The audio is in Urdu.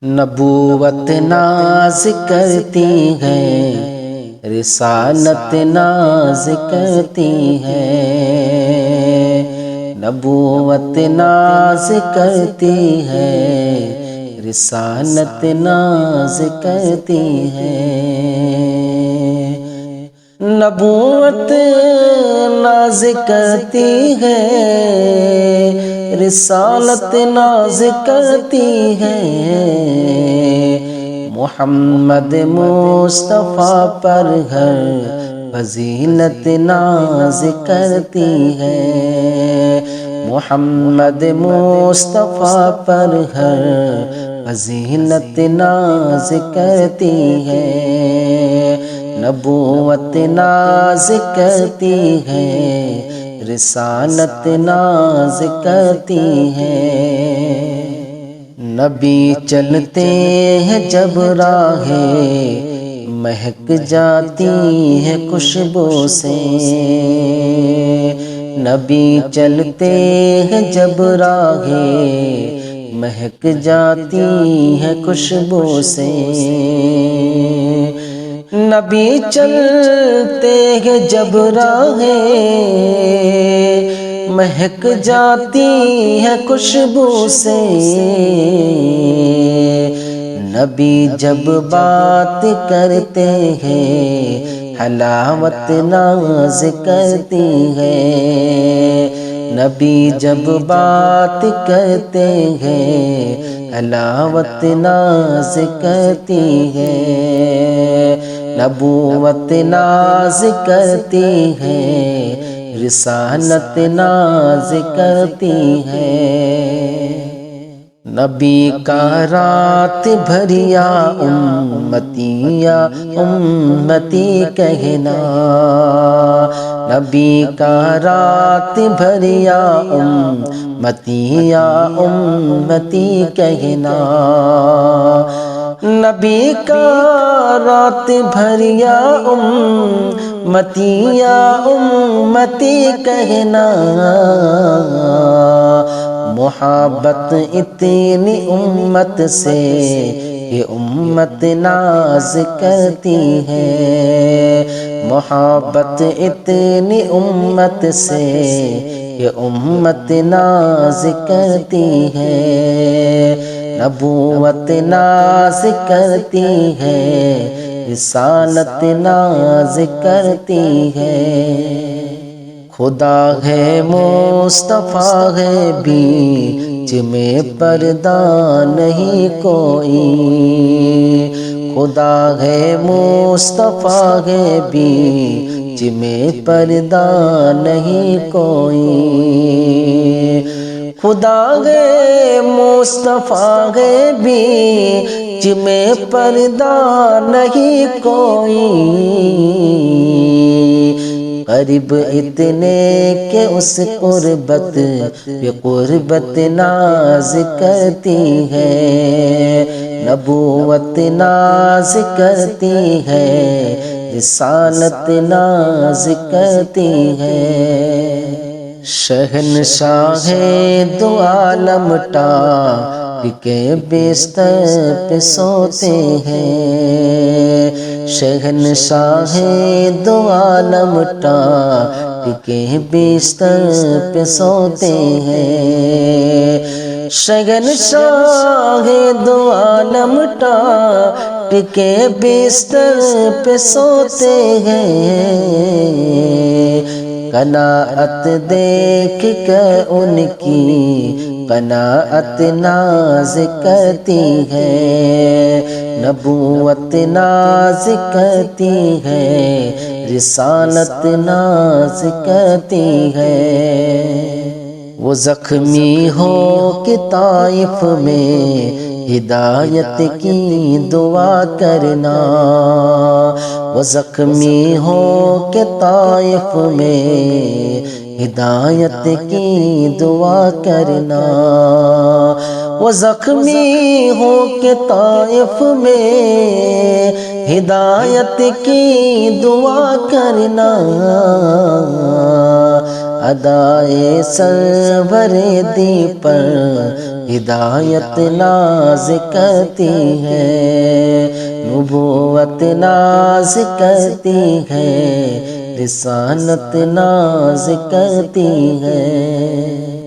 نبوت ناز کرتی ہے، رسالت ناز کرتی ہے، نبوت ناز کرتی ہے، رسالت ناز کرتی ہے، نبوت ناز کرتی ہے، رسالت ناز کرتی ہے، محمد مصطفیٰ پر ہر فضیلت ناز کرتی ہے، محمد مصطفیٰ پر ہر فضیلت ناز کرتی ہے، نبوت ناز کرتی ہے، رسالت ناز کرتی ہے، نبی چلتے ہیں جب راہیں مہک جاتی ہے خوشبو سے، نبی چلتے ہیں جب راہیں مہک جاتی ہے خوشبو سے، نبی چلتے ہیں جب راہیں مہک جاتی ہے خوشبو سے، نبی جب بات کرتے ہیں حلاوت ناز کرتی ہے، نبی جب بات کرتے ہیں حلاوت ناز کرتی ہے، نبوت ناز کرتی ہے، رسالت ناز کرتی ہے، نبی کا رات بھریا امتی یا امتی کہنا، نبی کا رات بھریا امتی یا امتی کہنا، نبی کا رات بھریا امتی یا امتی کہنا، محبت اتنی امت سے یہ امت ناز کرتی ہے، محبت اتنی امت سے یہ امت ناز کرتی ہے، نبوت ناز کرتی ہے، رسالت ناز کرتی ہے، خدا ہے مصطفیٰ ہے بیچ میں پردہ نہیں کوئی، خدا ہے مصطفیٰ ہے بیچ میں پردہ نہیں کوئی، خدا ہے مصطفیٰ ہے بیچ میں پردہ نہیں کوئی، قریب اتنے کہ اس قربت یہ قربت ناز کرتی ہے، نبوت ناز کرتی ہے، رسالت ناز کرتی ہے، شہنشاہ دو عالم ٹاپ کے بستر پہ سوتے ہیں، شہنشاہ دو عالم ٹاپ کے بستر پہ سوتے ہیں، شہنشاہ دو عالم ٹاپ کے بستر پہ سوتے ہیں، قناعت دیکھ کر ان کی قناعت ناز کرتی ہے، نبوت ناز کرتی ہے، رسالت ناز کرتی ہے، وہ زخمی ہو کہ طائف میں ہدایت کی دعا کرنا، وہ زخمی ہو کہ طائف میں ہدایت کی دعا کرنا، وہ زخمی ہو کہ طائف میں ہدایت کی دعا کرنا، ادائے سرور دی پر ہدایت ناز کرتی ہے، نبوت ناز کرتی ہے، رسالت ناز کرتی ہے۔